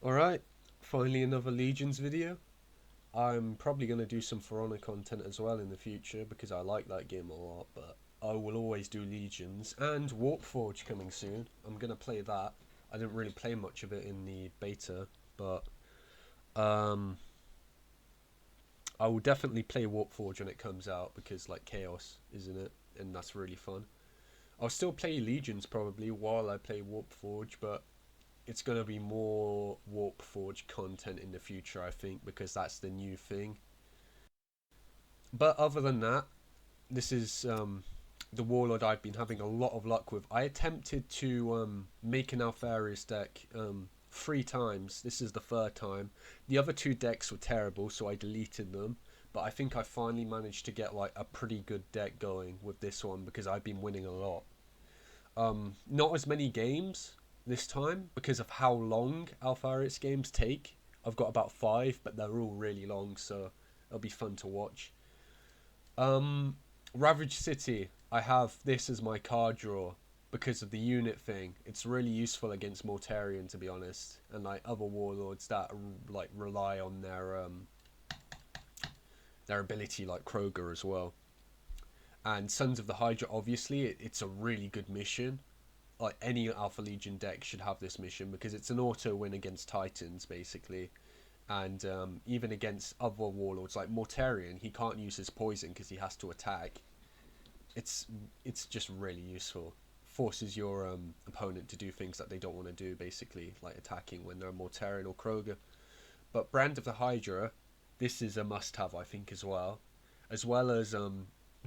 Alright, finally another Legions video. I'm probably going to do some For Honor content as well in the future because I like that game a lot, but I will always do Legions. And Warpforge coming soon. I'm going to play that. I didn't really play much of it in the beta, but um, I will definitely play Warpforge when it comes out because like Chaos is in it and that's really fun. I'll still play Legions probably while I play Warpforge, but it's going to be more Warpforge content in the future, I think, because that's the new thing. But other than that, this is the Warlord I've been having a lot of luck with. I attempted to make an Alpharius deck 3 times. This is the 3rd time. The other 2 decks were terrible, so I deleted them. But I think I finally managed to get like a pretty good deck going with this one because I've been winning a lot. Not as many games this time because of how long Alpharius games take. I've got about 5, but they're all really long, so it'll be fun to watch. Ravage City, I have this as my card draw because of the unit thing. It's really useful against Mortarion, to be honest, and like other warlords that like rely on their ability, like Kroeger as well. And Sons of the Hydra, obviously, it's a really good mission. Like any Alpha Legion deck should have this mission because it's an auto win against Titans basically, and even against other warlords like Mortarion, he can't use his poison because he has to attack. It's just really useful. Forces your opponent to do things that they don't want to do, basically like attacking when they're Mortarion or Kroeger. But Brand of the Hydra, this is a must-have, I think, as well as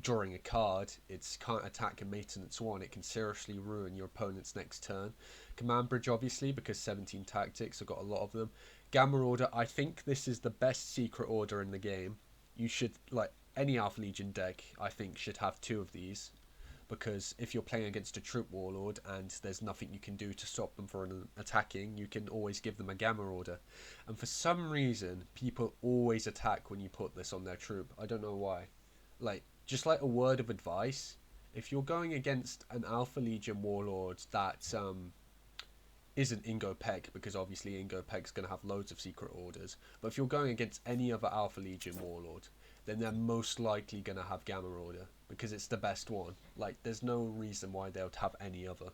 drawing a card. It's can't attack and maintenance 1. It can seriously ruin your opponent's next turn. Command Bridge, obviously, because 17 tactics. I've got a lot of them. Gamma Order, I think this is the best secret order in the game. You should, like, any Alpha Legion deck, I think, should have 2 of these. Because if you're playing against a troop warlord and there's nothing you can do to stop them from attacking, you can always give them a Gamma Order. And for some reason, people always attack when you put this on their troop. I don't know why. Like, just like a word of advice, if you're going against an Alpha Legion warlord that isn't Ingo Peg, because obviously Ingo Peg's going to have loads of secret orders, but if you're going against any other Alpha Legion warlord, then they're most likely going to have Gamma Order, because it's the best one. Like, there's no reason why they would have any other.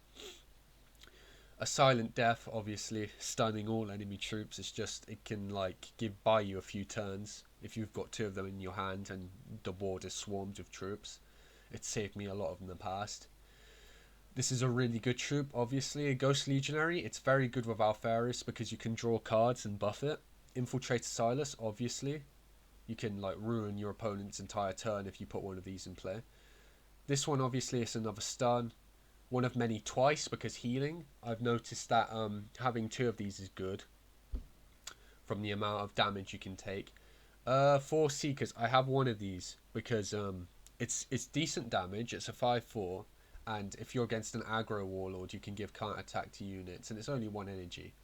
A Silent Death, obviously, stunning all enemy troops. It's just, it can like buy you a few turns if you've got 2 of them in your hand and the board is swarmed with troops. It's saved me a lot of in the past. This is a really good troop, obviously. A Ghost Legionary, it's very good with Alpharius because you can draw cards and buff it. Infiltrator Silas, obviously. You can like ruin your opponent's entire turn if you put one of these in play. This one, obviously, is another stun. One of many twice because healing. I've noticed that having 2 of these is good from the amount of damage you can take. 4 Seekers, I have one of these because it's decent damage. It's a 5/4, and if you're against an aggro warlord, you can give counter attack to units, and it's only 1 energy.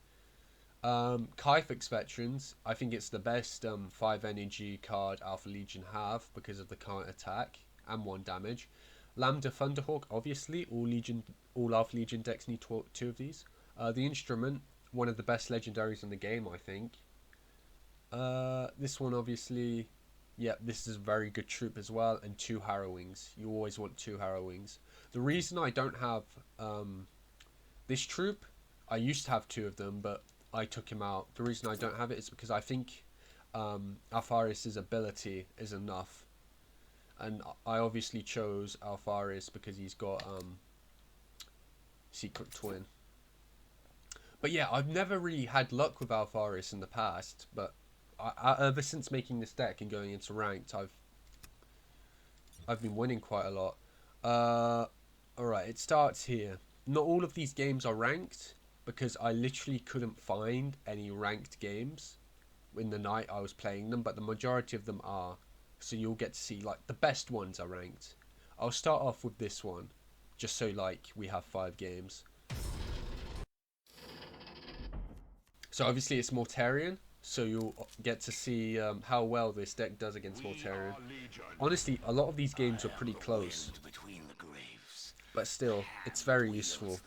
Kaifix Veterans, I think it's the best 5 energy card Alpha Legion have because of the counter attack and 1 damage. Lambda Thunderhawk, obviously, all Alpha Legion decks need 2 of these. The Instrument, one of the best legendaries in the game, I think. This one, obviously, yeah, this is a very good troop as well, and 2 Harrowings. You always want 2 Harrowings. The reason I don't have this troop, I used to have 2 of them, but I took him out. The reason I don't have it is because I think Alpharius' ability is enough. And I obviously chose Alpharius because he's got Secret Twin. But yeah, I've never really had luck with Alpharius in the past, but ever since making this deck and going into ranked, I've been winning quite a lot. Alright, it starts here. Not all of these games are ranked because I literally couldn't find any ranked games in the night I was playing them, but the majority of them are. So you'll get to see like the best ones are ranked. I'll start off with this one, just so like we have 5 games. So obviously it's Mortarion, so you'll get to see how well this deck does against Mortarion. Honestly, a lot of these games are pretty close, but still, it's very useful.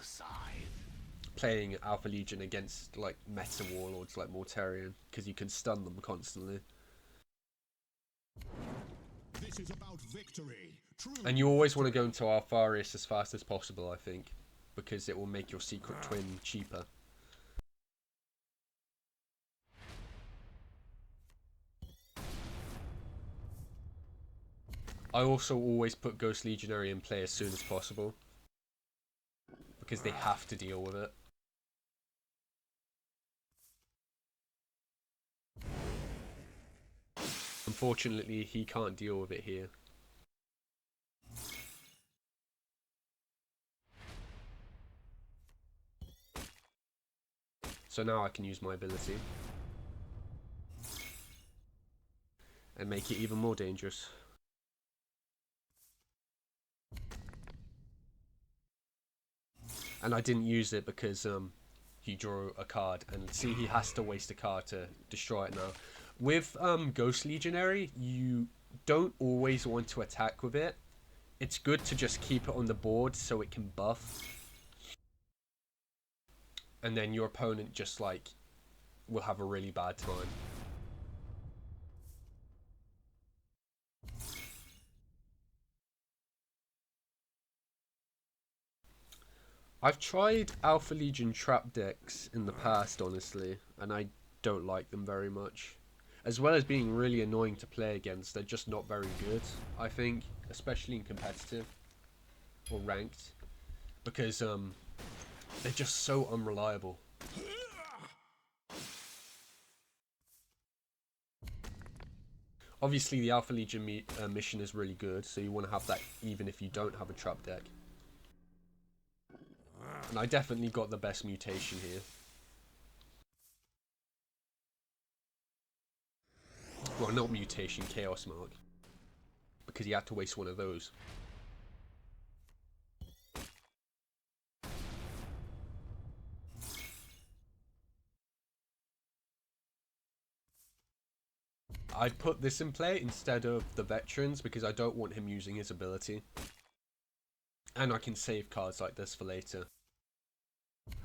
playing Alpha Legion against like meta warlords like Mortarion, because you can stun them constantly. This is about victory. And you always want to go into Alpharius as fast as possible, I think, because it will make your secret twin cheaper. I also always put Ghost Legionary in play as soon as possible, because they have to deal with it. Unfortunately, he can't deal with it here. So now I can use my ability and make it even more dangerous. And I didn't use it because he drew a card, and see, he has to waste a card to destroy it now. With Ghost Legionary, you don't always want to attack with it. It's good to just keep it on the board so it can buff. And then your opponent just like will have a really bad time. I've tried Alpha Legion trap decks in the past, honestly, and I don't like them very much. As well as being really annoying to play against, they're just not very good, I think, especially in competitive or ranked, because they're just so unreliable. Obviously, the Alpha Legion mission is really good, so you want to have that even if you don't have a trap deck. And I definitely got the best mutation here. Well, not mutation, Chaos Mark. Because he had to waste one of those. I put this in play instead of the veterans because I don't want him using his ability. And I can save cards like this for later.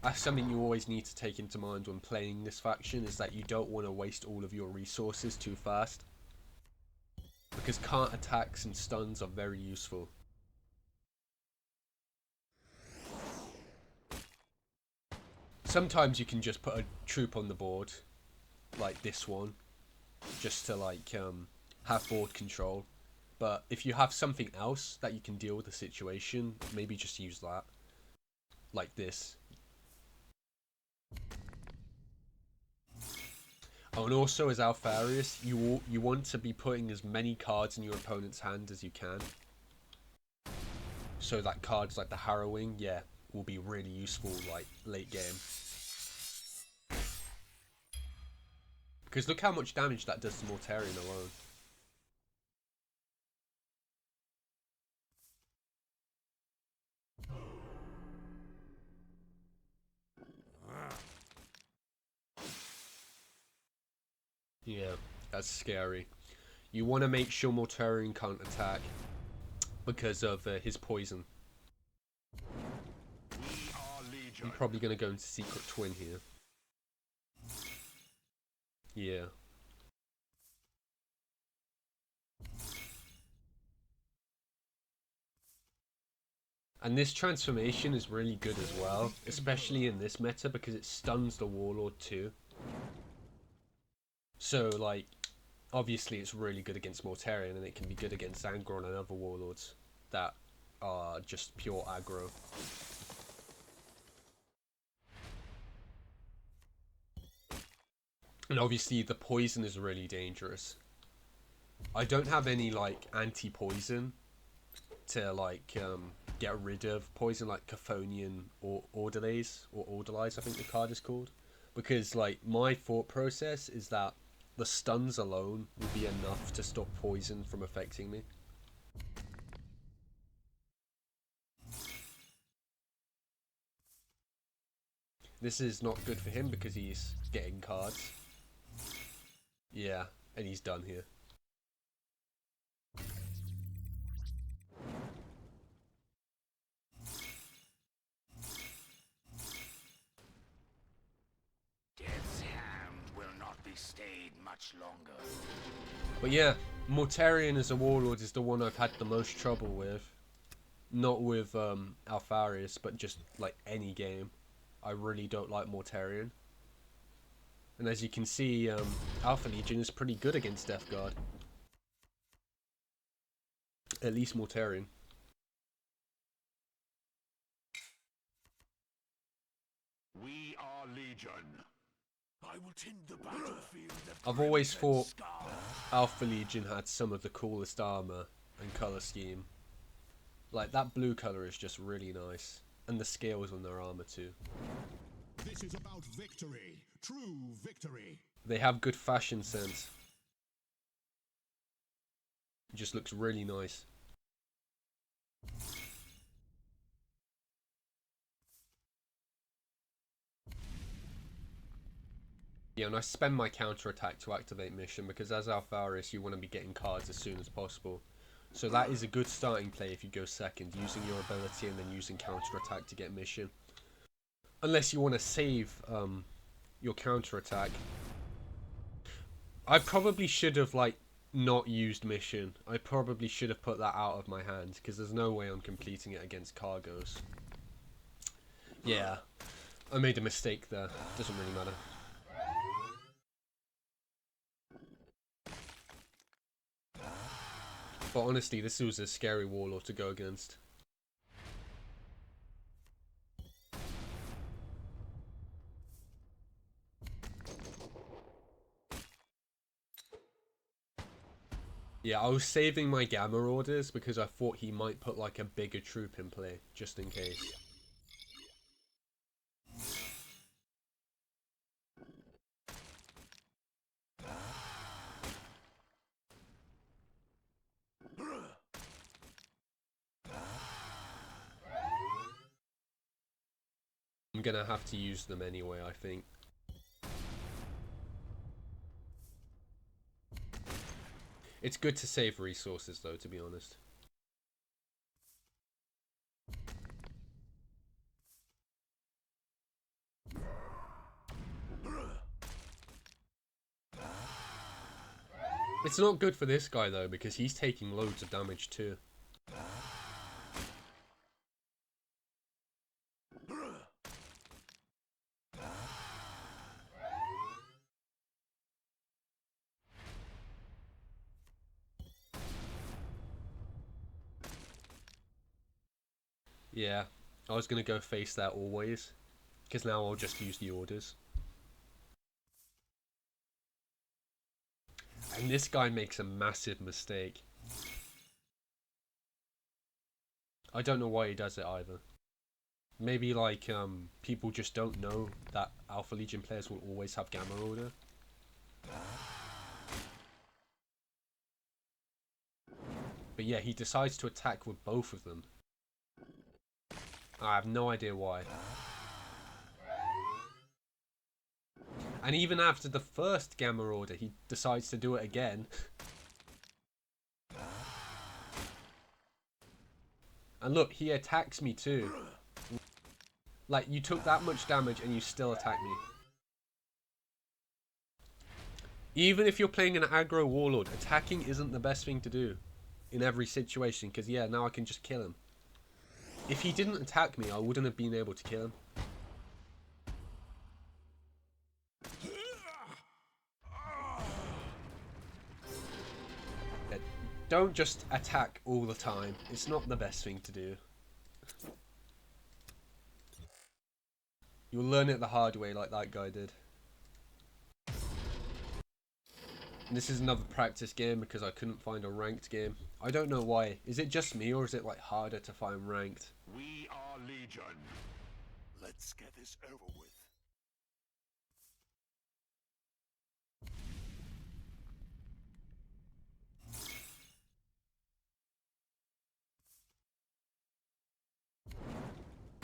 That's something you always need to take into mind when playing this faction, is that you don't want to waste all of your resources too fast. Because cart attacks and stuns are very useful. Sometimes you can just put a troop on the board, like this one, just to like have board control. But if you have something else that you can deal with the situation, maybe just use that. Like this. Oh, and also as Alpharius, you want to be putting as many cards in your opponent's hand as you can. So that cards like the Harrowing, yeah, will be really useful like late game. Because look how much damage that does to Mortarion alone. Yeah, that's scary. You want to make sure Mortarion can't attack because of his poison. I'm probably going to go into Secret Twin here. Yeah. And this transformation is really good as well, especially in this meta because it stuns the Warlord too. So like, obviously it's really good against Mortarion, and it can be good against Angron and other Warlords that are just pure aggro. And obviously the poison is really dangerous. I don't have any like anti-poison to like get rid of poison, like Chthonian or Ordalies, or Ordalies I think the card is called. Because like my thought process is that the stuns alone will be enough to stop poison from affecting me. This is not good for him because he's getting cards. Yeah, and he's done here. stayed much longer. But yeah, Mortarion as a warlord is the one I've had the most trouble with. Not with Alpharius, but just like any game. I really don't like Mortarion. And as you can see, Alpha Legion is pretty good against Death Guard. At least Mortarion. We are Legion. I will tend the battlefield. I've always thought Alpha Legion had some of the coolest armor and color scheme. Like, that blue color is just really nice. And the scales on their armor too. This is about victory. True victory. They have good fashion sense. It just looks really nice. Yeah, and I spend my counterattack to activate mission because as Alpharius you want to be getting cards as soon as possible. So that is a good starting play if you go second, using your ability and then using counterattack to get mission. Unless you want to save your counterattack. I probably should have like not used mission. I probably should have put that out of my hand because there's no way I'm completing it against Kargos. Yeah, I made a mistake there. Doesn't really matter. But honestly, this was a scary warlord to go against. Yeah, I was saving my Gamma orders because I thought he might put like a bigger troop in play, just in case. I'm gonna have to use them anyway, I think. It's good to save resources though, to be honest. It's not good for this guy though, because he's taking loads of damage too. Yeah, I was gonna go face that always, because now I'll just use the orders. And this guy makes a massive mistake. I don't know why he does it either. Maybe like people just don't know that Alpha Legion players will always have Gamma Order. But yeah, he decides to attack with both of them. I have no idea why. And even after the first Gamma Order, he decides to do it again. And look, he attacks me too. Like, you took that much damage and you still attack me. Even if you're playing an aggro warlord, attacking isn't the best thing to do in every situation, because yeah, now I can just kill him. If he didn't attack me, I wouldn't have been able to kill him. Yeah, don't just attack all the time. It's not the best thing to do. You'll learn it the hard way like that guy did. And this is another practice game because I couldn't find a ranked game. I don't know why. Is it just me or is it like harder to find ranked? We are Legion. Let's get this over with.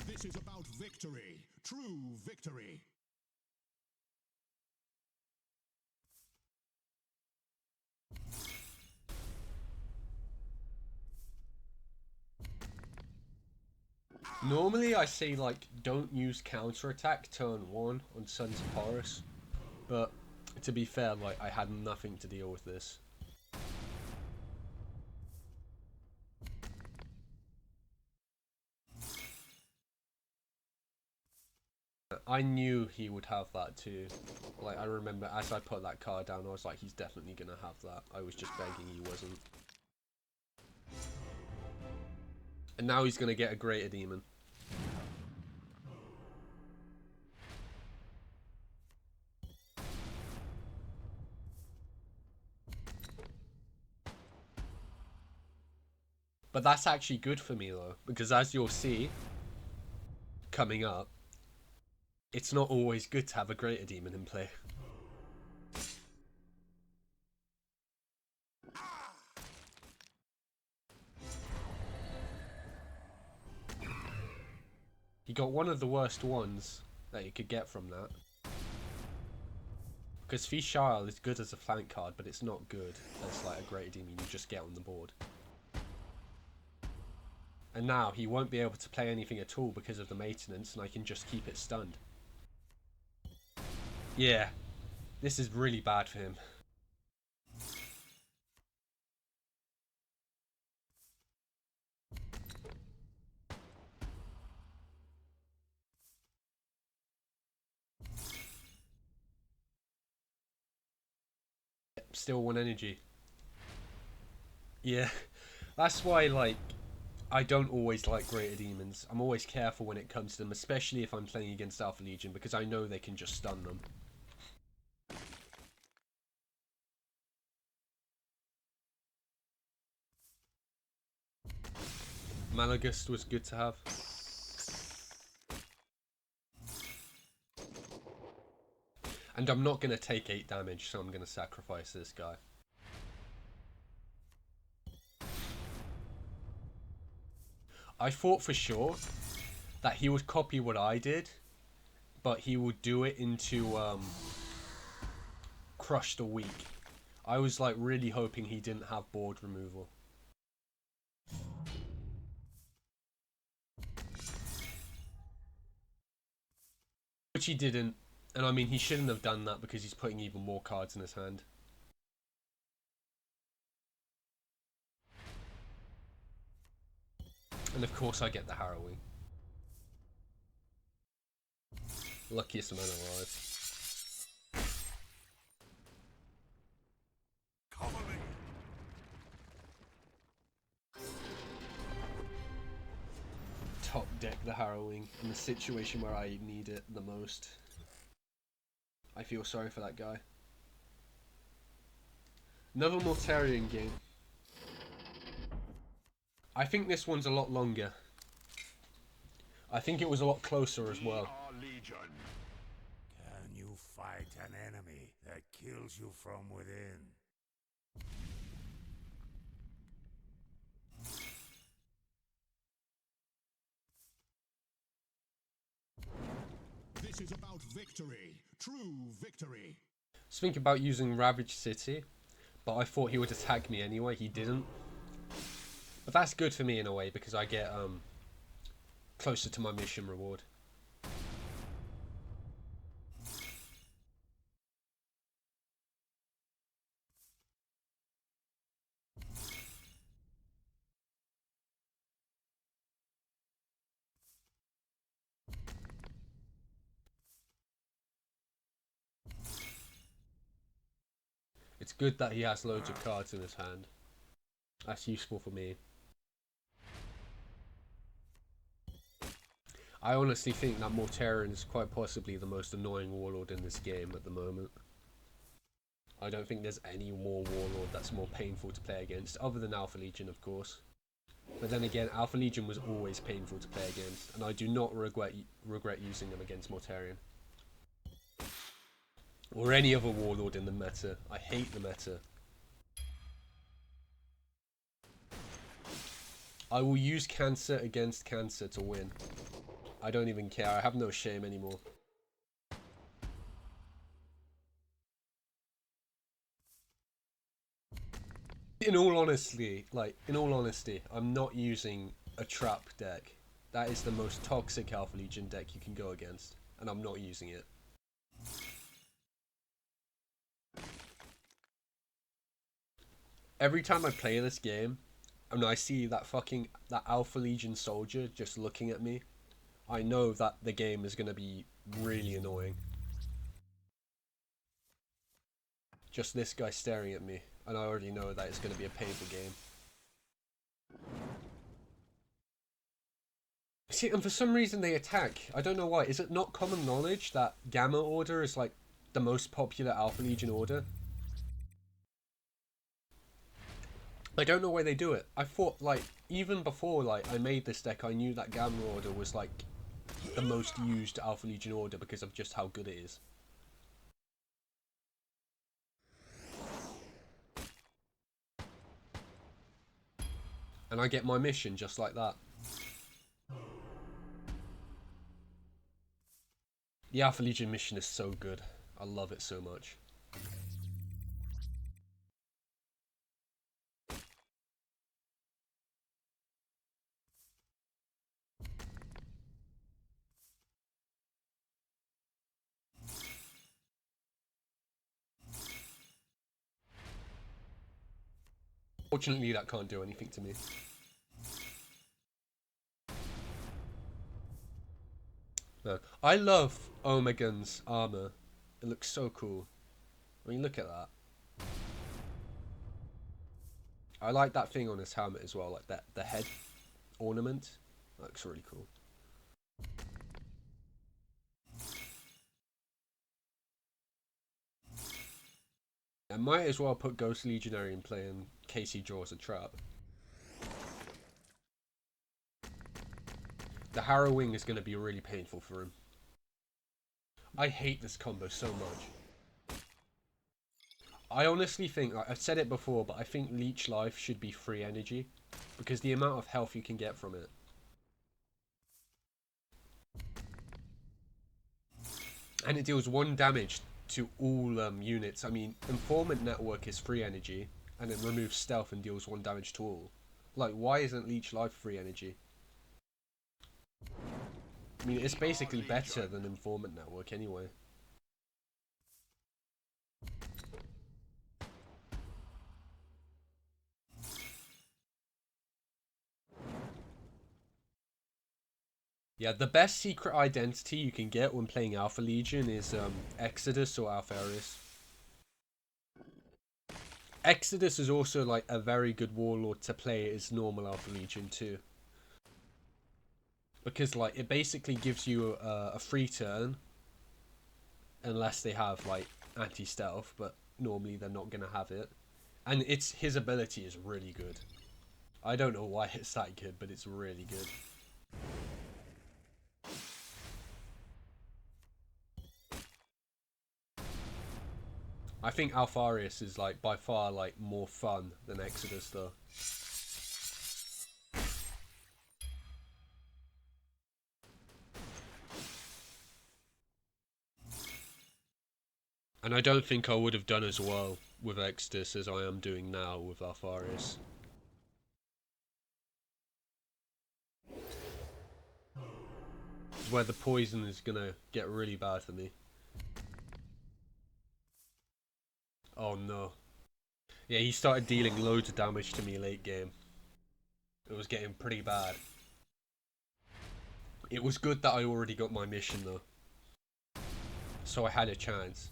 This is about victory. True victory. Normally I say like don't use counterattack turn 1 on Sons of Horus, but to be fair, like, I had nothing to deal with this. I knew he would have that too. Like, I remember as I put that card down, I was like, he's definitely gonna have that. I was just begging he wasn't. And now he's gonna get a Greater Demon. But that's actually good for me though, because as you'll see coming up, it's not always good to have a Greater Demon in play. He got one of the worst ones that you could get from that. Because Fishile is good as a flank card, but it's not good as like a Greater Demon you just get on the board. And now he won't be able to play anything at all because of the maintenance, and I can just keep it stunned. Yeah, this is really bad for him. Still 1 energy. Yeah, that's why, like, I don't always like Greater Demons. I'm always careful when it comes to them, especially if I'm playing against Alpha Legion, because I know they can just stun them. Malagust was good to have. And I'm not going to take 8 damage, so I'm going to sacrifice this guy. I thought for sure that he would copy what I did, but he would do it into Crush the Weak. I was like really hoping he didn't have board removal. Which he didn't. And I mean, he shouldn't have done that because he's putting even more cards in his hand. And of course I get the Harrowing. Luckiest man alive. Top deck the Harrowing in the situation where I need it the most. I feel sorry for that guy. Another Mortarion game. I think this one's a lot longer. I think it was a lot closer as well. Can you fight an enemy that kills you from within? This is about victory. True victory. I was thinking about using Ravage City, but I thought he would attack me anyway. He didn't. But that's good for me in a way because I get closer to my mission reward. It's good that he has loads of cards in his hand. That's useful for me. I honestly think that Mortarion is quite possibly the most annoying warlord in this game at the moment. I don't think there's any more warlord that's more painful to play against, other than Alpha Legion, of course. But then again, Alpha Legion was always painful to play against, and I do not regret using them against Mortarion. Or any other warlord in the meta. I hate the meta. I will use Cancer against Cancer to win. I don't even care. I have no shame anymore. In all honesty, I'm not using a trap deck. That is the most toxic Alpha Legion deck you can go against, and I'm not using it. Every time I play this game, and I see that Alpha Legion soldier just looking at me, I know that the game is going to be really annoying. Just this guy staring at me, and I already know that it's going to be a painful game. See, and for some reason they attack. I don't know why. Is it not common knowledge that Gamma Order is like the most popular Alpha Legion order? I don't know why they do it. I thought, like, even before like I made this deck, I knew that Gamma Order was like the most used Alpha Legion order because of just how good it is. And I get my mission just like that. The Alpha Legion mission is so good. I love it so much. Fortunately, that can't do anything to me. No. I love Omegon's armor. It looks so cool. I mean, look at that. I like that thing on his helmet as well, like the head ornament. That looks really cool. I might as well put Ghost Legionary in play in case he draws a trap. The Harrowing is going to be really painful for him. I hate this combo so much. I honestly think, like, I've said it before, but I think Leech Life should be free energy because the amount of health you can get from it. And it deals 1 damage to all units. I mean, Informant Network is free energy, and it removes stealth and deals 1 damage to all. Like, why isn't Leech Life free energy? I mean, it's basically better than Informant Network anyway. Yeah, the best secret identity you can get when playing Alpha Legion is Exodus or Alpharius. Exodus is also like a very good warlord to play as normal Alpha Legion too. Because like it basically gives you a free turn unless they have like anti-stealth, but normally they're not gonna have it. And his ability is really good. I don't know why it's that good, but it's really good. I think Alpharius is like by far like more fun than Exodus though. And I don't think I would have done as well with Exodus as I am doing now with Alpharius. It's where the poison is gonna get really bad for me. Oh no. Yeah, he started dealing loads of damage to me late game. It was getting pretty bad. It was good that I already got my mission though. So I had a chance.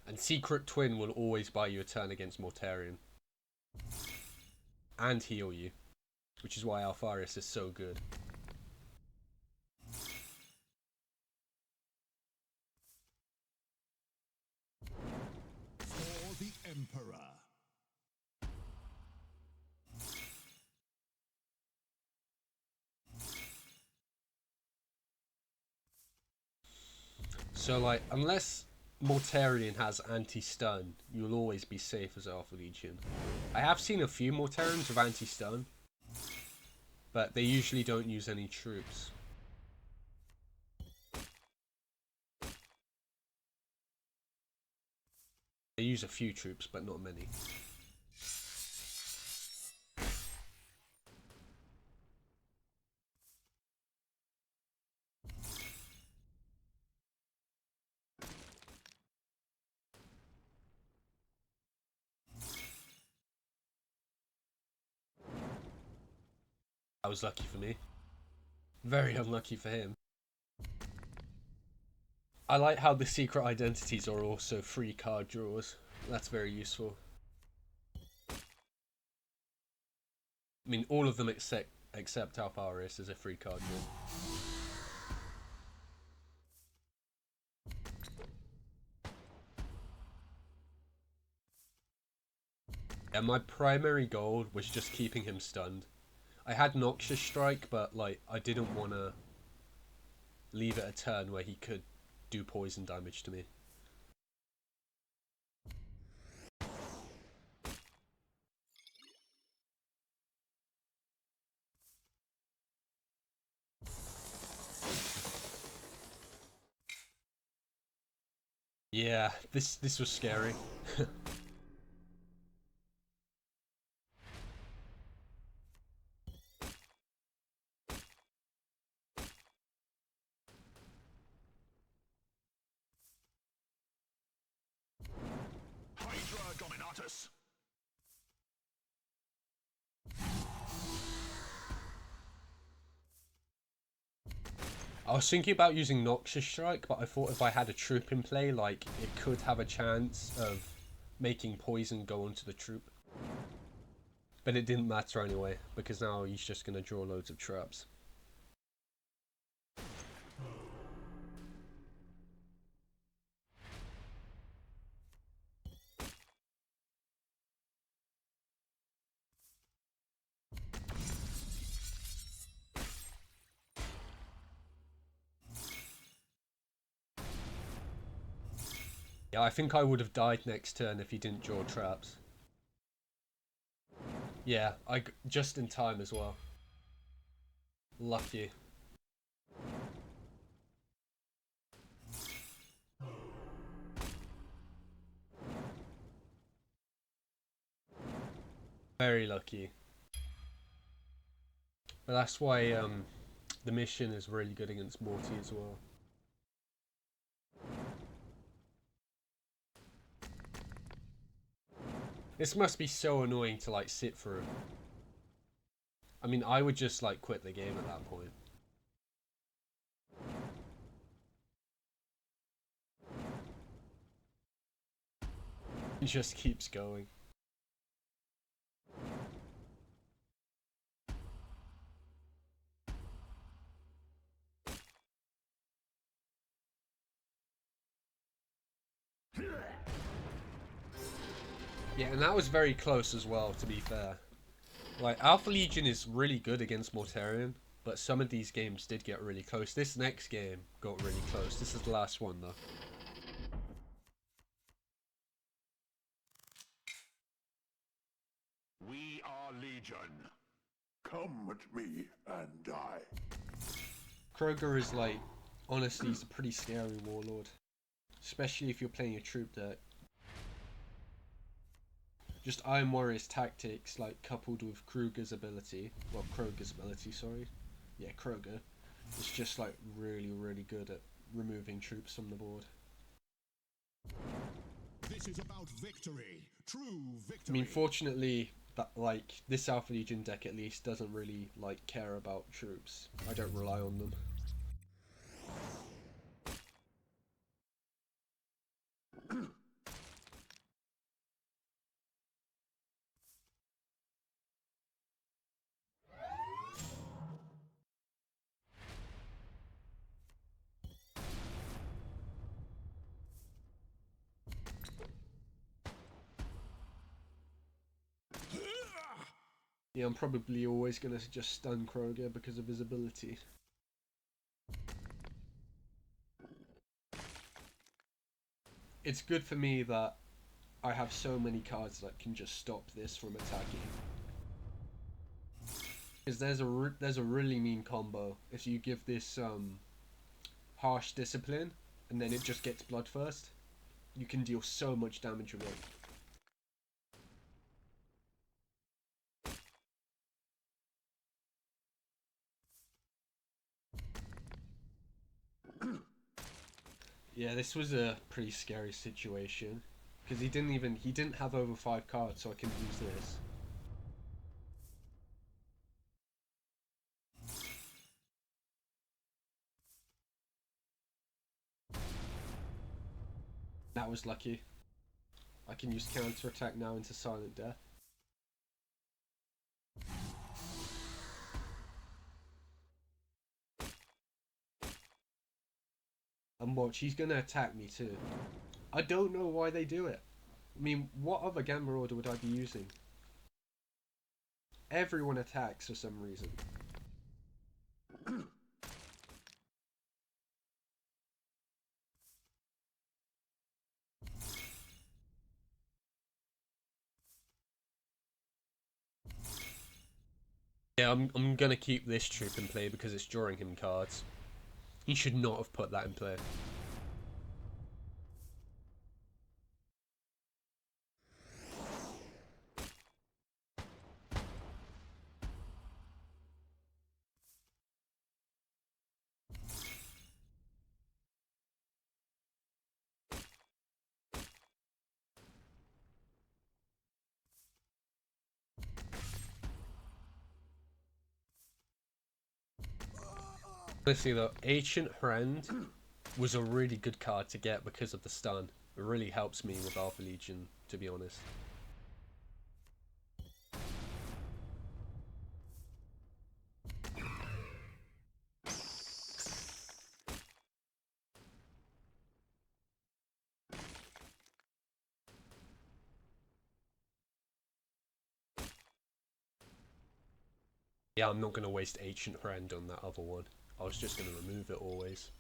And Secret Twin will always buy you a turn against Mortarion. And heal you. Which is why Alpharius is so good. For the Emperor. So like, unless Mortarion has anti-stun, you'll always be safe as Alpha Legion. I have seen a few Mortarions with anti-stun, but they usually don't use any troops. They use a few troops, but not many. That was lucky for me. Very unlucky for him. I like how the secret identities are also free card draws. That's very useful. I mean, all of them except Alpharius is a free card draw. Yeah, my primary goal was just keeping him stunned. I had Noxious Strike, but like I didn't want to leave it a turn where he could do poison damage to me. Yeah, this was scary. Hydra Dominatus. I was thinking about using Noxious Strike, but I thought if I had a troop in play, like, it could have a chance of making poison go onto the troop. But it didn't matter anyway, because now he's just going to draw loads of traps. Yeah, I think I would have died next turn if he didn't draw traps. Yeah, just in time as well. Lucky. Very lucky. But that's why the mission is really good against Morty as well. This must be so annoying to like sit through. I mean, I would just like quit the game at that point. It just keeps going. Yeah, and that was very close as well, to be fair. Like, Alpha Legion is really good against Mortarion, but some of these games did get really close. This next game got really close. This is the last one, though. We are Legion. Come at me and die. Kroeger is like, honestly, he's a pretty scary warlord. Especially if you're playing a troop deck. Just Iron Warrior's tactics, like, coupled with Kroeger's ability. Well, Kroeger's ability, sorry. Yeah, Kroeger. It's just, like, really, really good at removing troops from the board. This is about victory. True victory. I mean, fortunately, that, like, this Alpha Legion deck at least doesn't really, like, care about troops. I don't rely on them. Yeah, I'm probably always going to just stun Kroeger because of his ability. It's good for me that I have so many cards that can just stop this from attacking. Because there's a really mean combo. If you give this harsh discipline and then it just gets bloodthirst, you can deal so much damage with it. Yeah, this was a pretty scary situation because he didn't have over 5 cards, so I couldn't use this. That was lucky. I can use counter attack now into Silent Death. And watch, he's gonna attack me too. I don't know why they do it. I mean, what other Gamma Order would I be using? Everyone attacks for some reason. Yeah, I'm gonna keep this troop in play because it's drawing him cards. He should not have put that in play. Honestly though, Ancient Friend was a really good card to get because of the stun. It really helps me with Alpha Legion, to be honest. Yeah, I'm not going to waste Ancient Friend on that other one. I was just going to remove it always.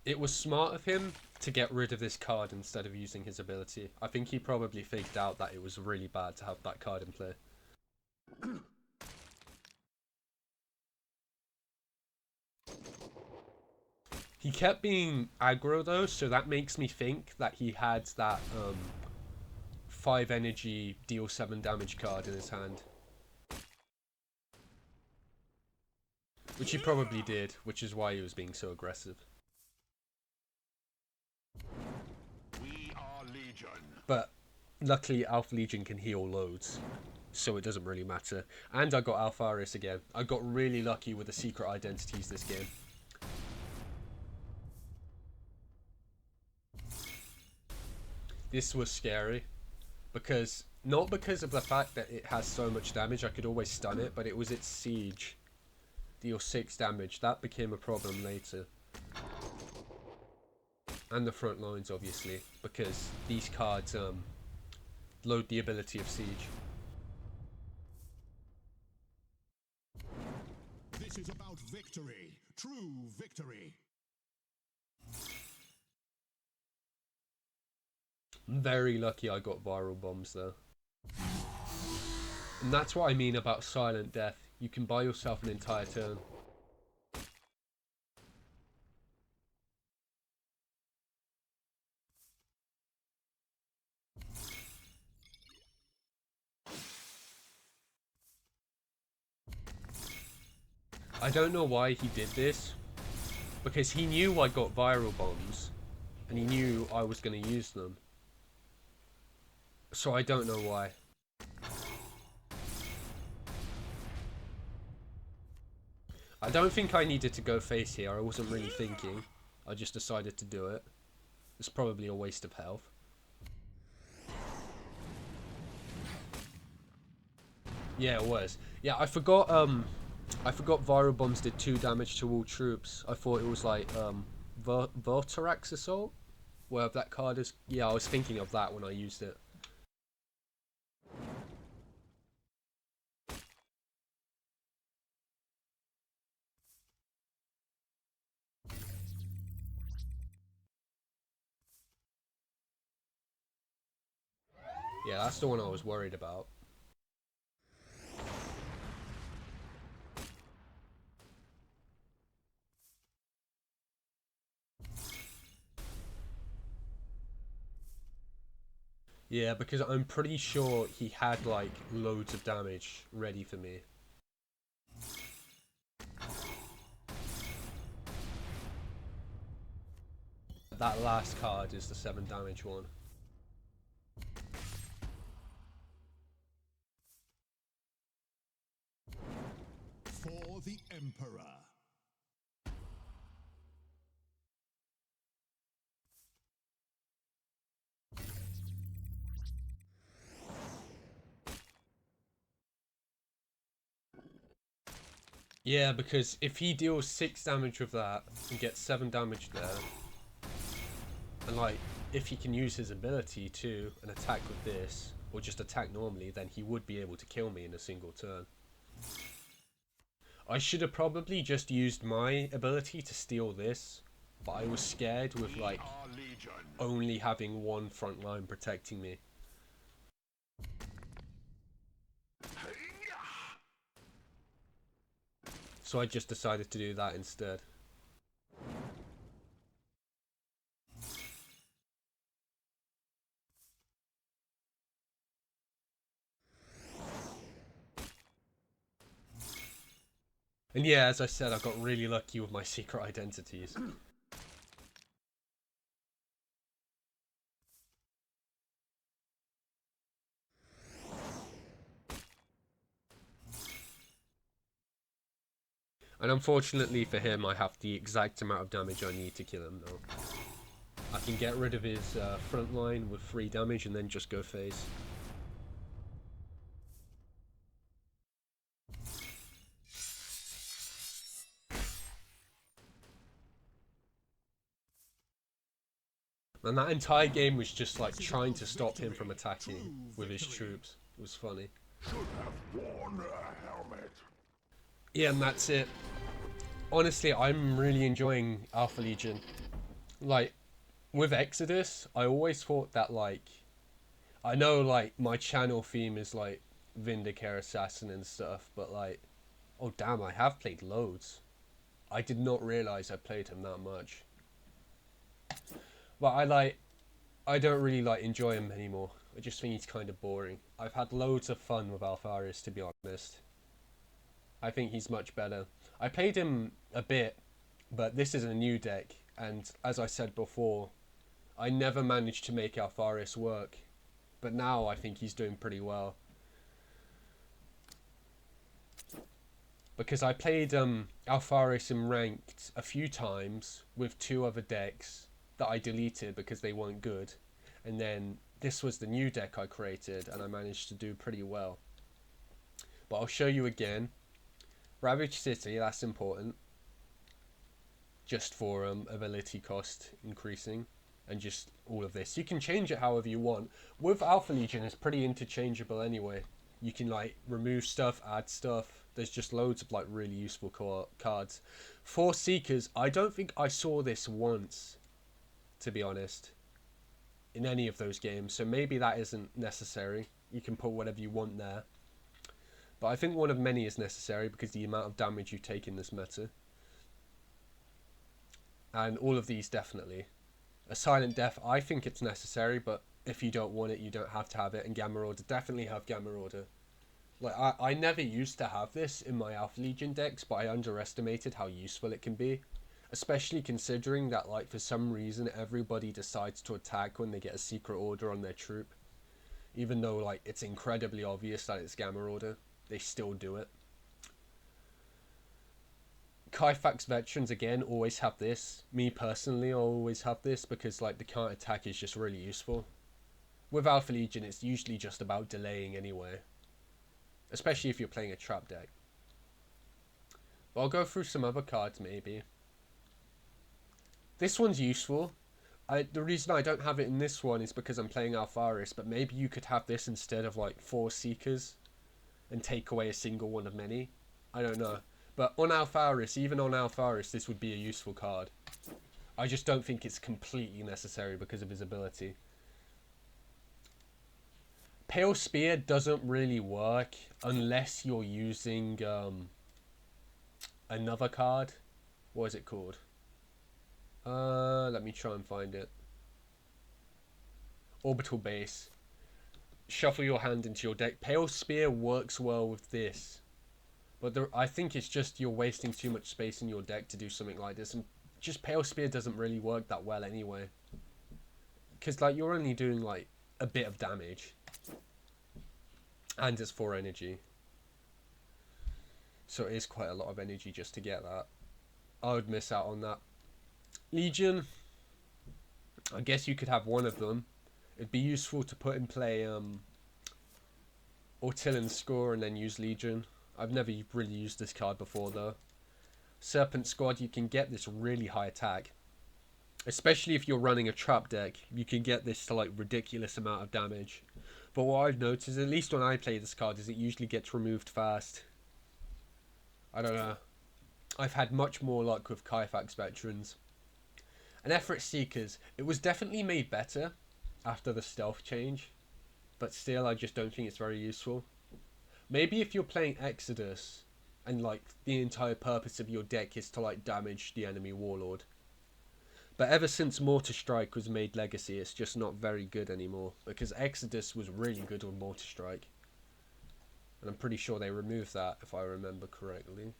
It was smart of him to get rid of this card instead of using his ability. I think he probably figured out that it was really bad to have that card in play. He kept being aggro though, so that makes me think that he had that 5 energy deal 7 damage card in his hand. Which he probably did, which is why he was being so aggressive. We are Legion. But luckily Alpha Legion can heal loads, so it doesn't really matter. And I got Alpharius again. I got really lucky with the secret identities this game. This was scary, because not because of the fact that it has so much damage, I could always stun it, but it was its siege. Deal 6 damage, that became a problem later. And the front lines obviously, because these cards load the ability of siege. This is about victory, true victory. I'm very lucky I got viral bombs though. And that's what I mean about Silent Death. You can buy yourself an entire turn. I don't know why he did this, because he knew I got viral bombs, and he knew I was going to use them. So I don't know why. I don't think I needed to go face here, I wasn't really thinking. I just decided to do it. It's probably a waste of health. Yeah, it was. Yeah, I forgot viral bombs did 2 damage to all troops. I thought it was like Vorterax Assault, where that card is. Yeah, I was thinking of that when I used it. Yeah, that's the one I was worried about. Yeah, because I'm pretty sure he had like loads of damage ready for me. That last card is the 7 damage one. the Emperor. Yeah, because if he deals 6 damage with that and gets 7 damage there, and like, if he can use his ability too and attack with this, or just attack normally, then he would be able to kill me in a single turn. I should have probably just used my ability to steal this, but I was scared with like only having one front line protecting me. So I just decided to do that instead. And yeah, as I said, I got really lucky with my secret identities. And unfortunately for him, I have the exact amount of damage I need to kill him now. I can get rid of his front line with 3 damage and then just go face. And that entire game was just like trying to stop him from attacking with his troops. It was funny. Should have worn a helmet. Yeah, and that's it. Honestly, I'm really enjoying Alpha Legion. Like, with Exodus, I always thought that, like, I know, like, my channel theme is, like, Vindicare Assassin and stuff, but, like, oh damn, I have played loads. I did not realise I played him that much. But I don't really, like, enjoy him anymore. I just think he's kind of boring. I've had loads of fun with Alpharius, to be honest. I think he's much better. I played him a bit, but this is a new deck, and as I said before, I never managed to make Alpharius work, but now I think he's doing pretty well. Because I played Alpharius in ranked a few times with 2 other decks that I deleted because they weren't good, and then this was the new deck I created, and I managed to do pretty well. But I'll show you again. Ravage City, that's important. Just for ability cost increasing. And just all of this. You can change it however you want. With Alpha Legion, it's pretty interchangeable anyway. You can like remove stuff, add stuff. There's just loads of like really useful cards. For Seekers, I don't think I saw this once, to be honest, in any of those games. So maybe that isn't necessary. You can put whatever you want there. But I think one of many is necessary because the amount of damage you take in this meta. And all of these definitely. A Silent Death, I think it's necessary, but if you don't want it, you don't have to have it. And Gamma Order, definitely have Gamma Order. Like, I never used to have this in my Alpha Legion decks, but I underestimated how useful it can be. Especially considering that, like, for some reason, everybody decides to attack when they get a Secret Order on their troop. Even though, like, it's incredibly obvious that it's Gamma Order. They still do it. Kaifax Veterans, again, always have this. Me, personally, I always have this because, like, the counter attack is just really useful. With Alpha Legion, it's usually just about delaying anyway. Especially if you're playing a trap deck. But I'll go through some other cards, maybe. This one's useful. The reason I don't have it in this one is because I'm playing Alpharius, but maybe you could have this instead of, like, 4 Seekers and take away a single one of many. I don't know. But on Alpharius, even on Alpharius, this would be a useful card. I just don't think it's completely necessary because of his ability. Pale Spear doesn't really work unless you're using another card. What is it called? Let me try and find it. Orbital Base. Shuffle your hand into your deck. Pale Spear works well with this. But I think it's just you're wasting too much space in your deck to do something like this. And just Pale Spear doesn't really work that well anyway. Because, like, you're only doing, like, a bit of damage. And it's 4 energy. So it is quite a lot of energy just to get that. I would miss out on that. Legion, I guess you could have one of them. It'd be useful to put in play Ortillan's Score and then use Legion. I've never really used this card before though. Serpent Squad, you can get this really high attack. Especially if you're running a trap deck, you can get this to like ridiculous amount of damage. But what I've noticed, at least when I play this card, is it usually gets removed fast. I don't know. I've had much more luck with Kaifax Veterans. And Effort Seekers, it was definitely made better after the stealth change. But still, I just don't think it's very useful. Maybe if you're playing Exodus, and like the entire purpose of your deck is to like damage the enemy warlord. But ever since Mortar Strike was made Legacy, it's just not very good anymore. Because Exodus was really good on Mortar Strike. And I'm pretty sure they removed that, if I remember correctly.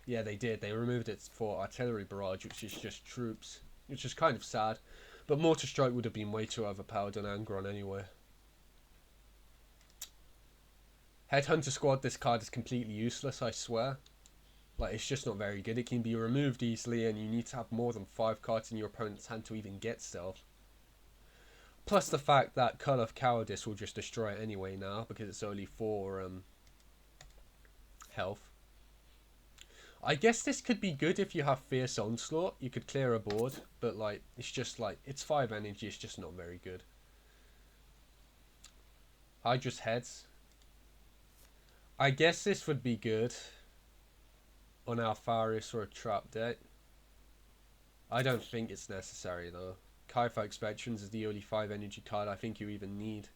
Yeah, they did. They removed it for Artillery Barrage, which is just troops. Which is kind of sad. But Mortar Strike would have been way too overpowered on Angron anyway. Headhunter Squad, this card is completely useless, I swear. Like, it's just not very good. It can be removed easily, and you need to have more than 5 cards in your opponent's hand to even get stealth. Plus the fact that Cull of Cowardice will just destroy it anyway now, because it's only 4 health. I guess this could be good if you have Fierce Onslaught. You could clear a board, but like, it's just like, it's 5 energy, it's just not very good. Hydra's Heads. I guess this would be good on Alpharius or a trap deck. I don't think it's necessary though. Kaifax Veterans is the only 5 energy card I think you even need.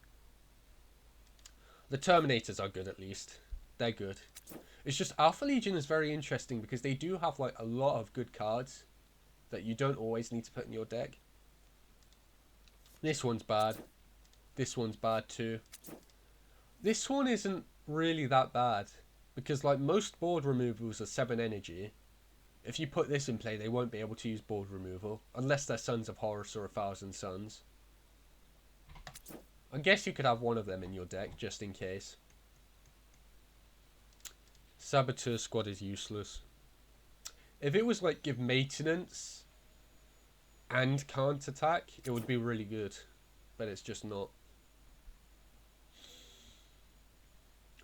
The Terminators are good at least. They're good. It's just Alpha Legion is very interesting because they do have like a lot of good cards that you don't always need to put in your deck. This one's bad. This one's bad too. This one isn't really that bad because like most board removals are 7 energy. If you put this in play, they won't be able to use board removal unless they're Sons of Horus or 1,000 Suns. I guess you could have one of them in your deck just in case. Saboteur Squad is useless. If it was like give maintenance and can't attack, it would be really good, but it's just not.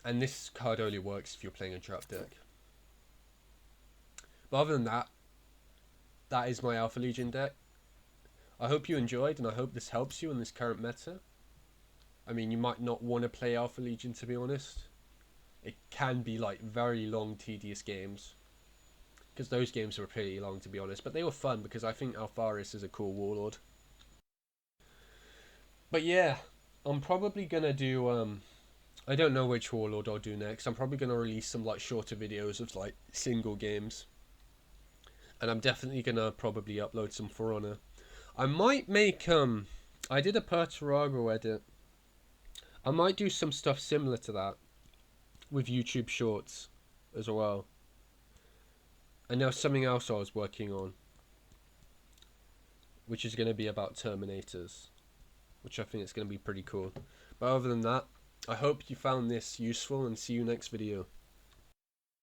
And this card only works if you're playing a trap deck. But other than that, that is my Alpha Legion deck. I hope you enjoyed, and I hope this helps you in this current meta. I mean, you might not want to play Alpha Legion, to be honest. It can be like very long, tedious games. Because those games were pretty long, to be honest. But they were fun because I think Alpharius is a cool warlord. But yeah, I'm probably going to do... I don't know which warlord I'll do next. I'm probably going to release some like shorter videos of like single games. And I'm definitely going to probably upload some For Honor. I might make... I did a Perturago edit. I might do some stuff similar to that. With YouTube Shorts as well. And there's something else I was working on, which is going to be about Terminators, which I think is going to be pretty cool. But other than that, I hope you found this useful and see you next video.